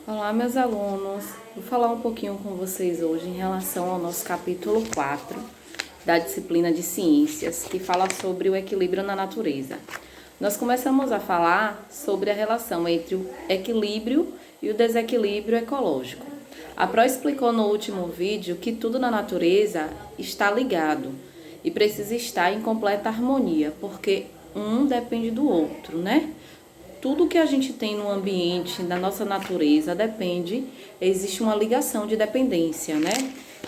Olá, meus alunos. Vou falar um pouquinho com vocês hoje em relação ao nosso capítulo 4 da disciplina de Ciências, que fala sobre o equilíbrio na natureza. Nós começamos a falar sobre a relação entre o equilíbrio e o desequilíbrio ecológico. A Pro explicou no último vídeo que tudo na natureza está ligado e precisa estar em completa harmonia, porque um depende do outro, né? Tudo que a gente tem no ambiente, da nossa natureza, existe uma ligação de dependência, né?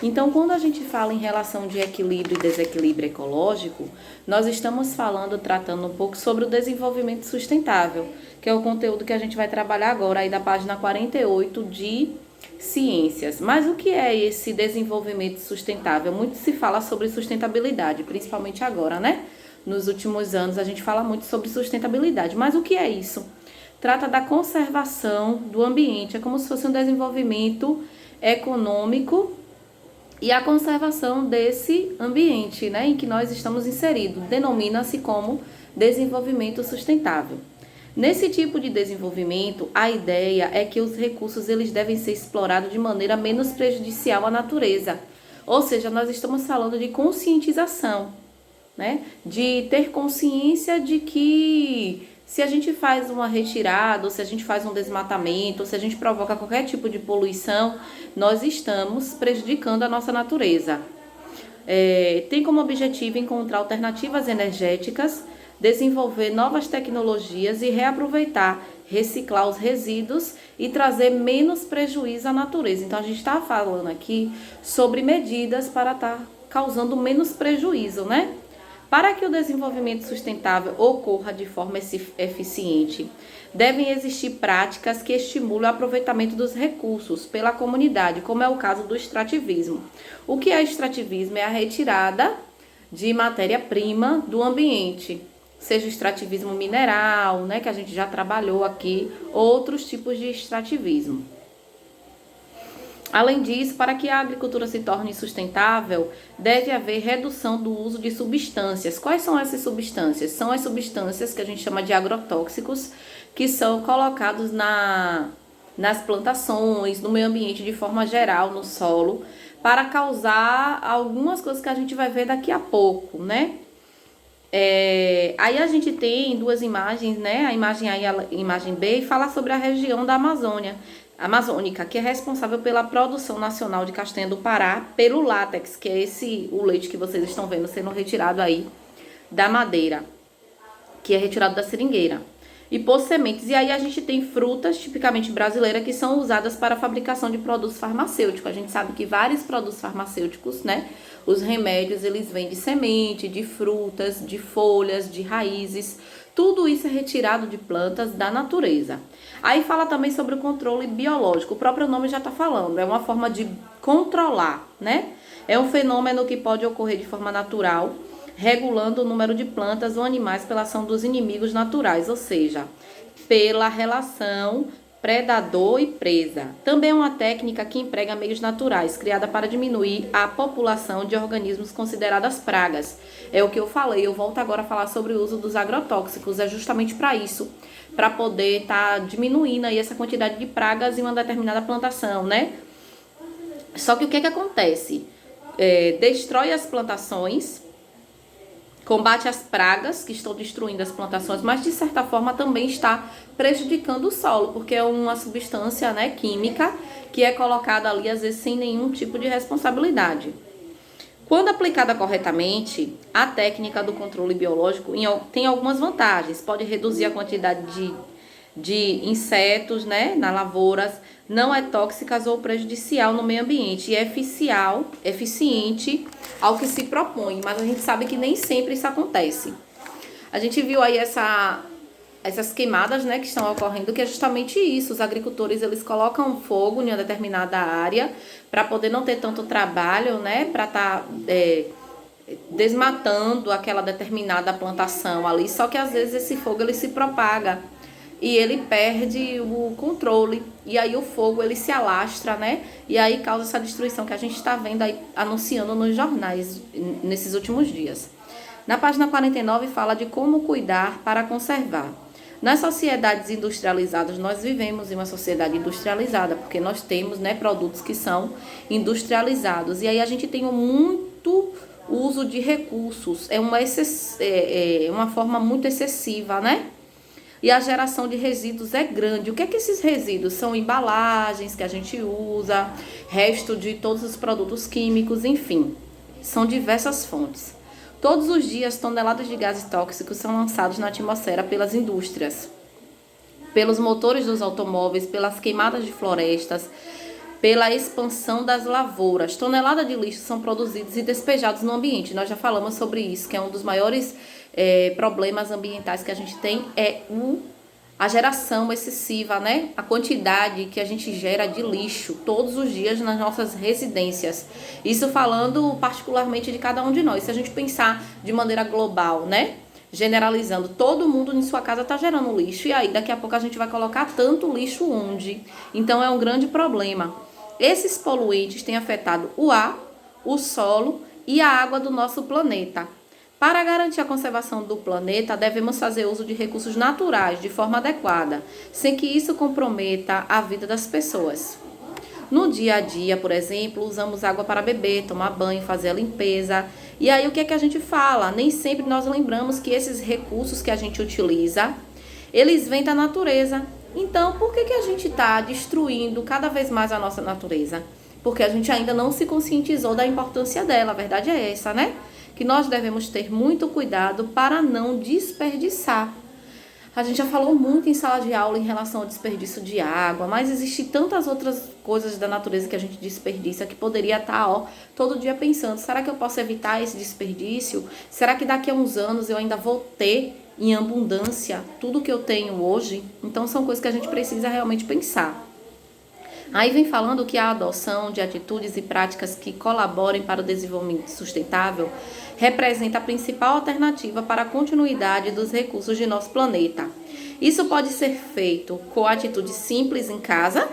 Então, quando a gente fala em relação de equilíbrio e desequilíbrio ecológico, nós estamos tratando um pouco sobre o desenvolvimento sustentável, que é o conteúdo que a gente vai trabalhar agora, aí da página 48 de Ciências. Mas o que é esse desenvolvimento sustentável? Muito se fala sobre sustentabilidade, principalmente agora, né? Nos últimos anos a gente fala muito sobre sustentabilidade, mas o que é isso? Trata da conservação do ambiente, é como se fosse um desenvolvimento econômico e a conservação desse ambiente, né, em que nós estamos inseridos. Denomina-se como desenvolvimento sustentável. Nesse tipo de desenvolvimento, a ideia é que os recursos eles devem ser explorados de maneira menos prejudicial à natureza. Ou seja, nós estamos falando de conscientização, né? De ter consciência de que se a gente faz uma retirada, ou se a gente faz um desmatamento, ou se a gente provoca qualquer tipo de poluição, nós estamos prejudicando a nossa natureza. Tem como objetivo encontrar alternativas energéticas, desenvolver novas tecnologias e reaproveitar, reciclar os resíduos e trazer menos prejuízo à natureza. Então a gente está falando aqui sobre medidas para estar causando menos prejuízo, né? Para que o desenvolvimento sustentável ocorra de forma eficiente, devem existir práticas que estimulam o aproveitamento dos recursos pela comunidade, como é o caso do extrativismo. O que é extrativismo? É a retirada de matéria-prima do ambiente, seja o extrativismo mineral, né, que a gente já trabalhou aqui, outros tipos de extrativismo. Além disso, para que a agricultura se torne sustentável, deve haver redução do uso de substâncias. Quais são essas substâncias? São as substâncias que a gente chama de agrotóxicos, que são colocados nas plantações, no meio ambiente de forma geral, no solo, para causar algumas coisas que a gente vai ver daqui a pouco, né? Aí a gente tem duas imagens, né? A imagem A e a imagem B, e fala sobre a região da Amazônica, que é responsável pela produção nacional de castanha do Pará, pelo látex, que é o leite que vocês estão vendo sendo retirado aí da madeira, que é retirado da seringueira, e por sementes. E aí a gente tem frutas tipicamente brasileiras que são usadas para a fabricação de produtos farmacêuticos. A gente sabe que vários produtos farmacêuticos, né, os remédios, eles vêm de semente, de frutas, de folhas, de raízes. Tudo isso é retirado de plantas da natureza. Aí fala também sobre o controle biológico. O próprio nome já está falando. É uma forma de controlar, né? É um fenômeno que pode ocorrer de forma natural, regulando o número de plantas ou animais pela ação dos inimigos naturais, ou seja, pela relação predador e presa. Também é uma técnica que emprega meios naturais, criada para diminuir a população de organismos consideradas pragas. É o que eu falei, eu volto agora a falar sobre o uso dos agrotóxicos, é justamente para isso, para poder estar diminuindo aí essa quantidade de pragas em uma determinada plantação, né? Só que o que acontece? Destrói as plantações, combate as pragas que estão destruindo as plantações, mas de certa forma também está prejudicando o solo, porque é uma substância, né, química que é colocada ali às vezes sem nenhum tipo de responsabilidade. Quando aplicada corretamente, a técnica do controle biológico tem algumas vantagens. Pode reduzir a quantidade de insetos, né, nas lavouras, não é tóxica ou prejudicial no meio ambiente e é eficiente ao que se propõe, mas a gente sabe que nem sempre isso acontece. A gente viu aí essas queimadas, né, que estão ocorrendo, que é justamente isso. Os agricultores, eles colocam fogo em uma determinada área para poder não ter tanto trabalho, né, para estar desmatando aquela determinada plantação ali, só que às vezes esse fogo ele se propaga e ele perde o controle, e aí o fogo ele se alastra, né? E aí causa essa destruição que a gente está vendo aí anunciando nos jornais nesses últimos dias. Na página 49 fala de como cuidar para conservar. Nas sociedades industrializadas, nós vivemos em uma sociedade industrializada, porque nós temos, né, produtos que são industrializados. E aí a gente tem muito uso de recursos, é uma forma muito excessiva, né? E a geração de resíduos é grande. O que é que esses resíduos? São embalagens que a gente usa, resto de todos os produtos químicos, enfim. São diversas fontes. Todos os dias, toneladas de gases tóxicos são lançados na atmosfera pelas indústrias, pelos motores dos automóveis, pelas queimadas de florestas, pela expansão das lavouras. Toneladas de lixo são produzidos e despejados no ambiente. Nós já falamos sobre isso, que é um dos maiores problemas ambientais que a gente tem, a geração excessiva, né? A quantidade que a gente gera de lixo todos os dias nas nossas residências. Isso falando particularmente de cada um de nós. Se a gente pensar de maneira global, né? Generalizando, todo mundo em sua casa está gerando lixo. E aí daqui a pouco a gente vai colocar tanto lixo onde? Então é um grande problema. Esses poluentes têm afetado o ar, o solo e a água do nosso planeta. Para garantir a conservação do planeta, devemos fazer uso de recursos naturais de forma adequada, sem que isso comprometa a vida das pessoas. No dia a dia, por exemplo, usamos água para beber, tomar banho, fazer a limpeza. E aí o que é que a gente fala? Nem sempre nós lembramos que esses recursos que a gente utiliza, eles vêm da natureza. Então, por que a gente está destruindo cada vez mais a nossa natureza? Porque a gente ainda não se conscientizou da importância dela, a verdade é essa, né? Que nós devemos ter muito cuidado para não desperdiçar. A gente já falou muito em sala de aula em relação ao desperdício de água, mas existem tantas outras coisas da natureza que a gente desperdiça que poderia estar, todo dia pensando, será que eu posso evitar esse desperdício? Será que daqui a uns anos eu ainda vou ter em abundância tudo que eu tenho hoje? Então são coisas que a gente precisa realmente pensar. Aí vem falando que a adoção de atitudes e práticas que colaborem para o desenvolvimento sustentável representa a principal alternativa para a continuidade dos recursos de nosso planeta. Isso pode ser feito com atitudes simples em casa,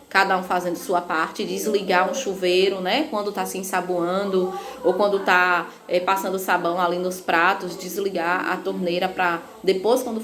cada um fazendo sua parte, desligar um chuveiro, né, quando está se ensaboando, ou quando está passando sabão ali nos pratos, desligar a torneira para depois, quando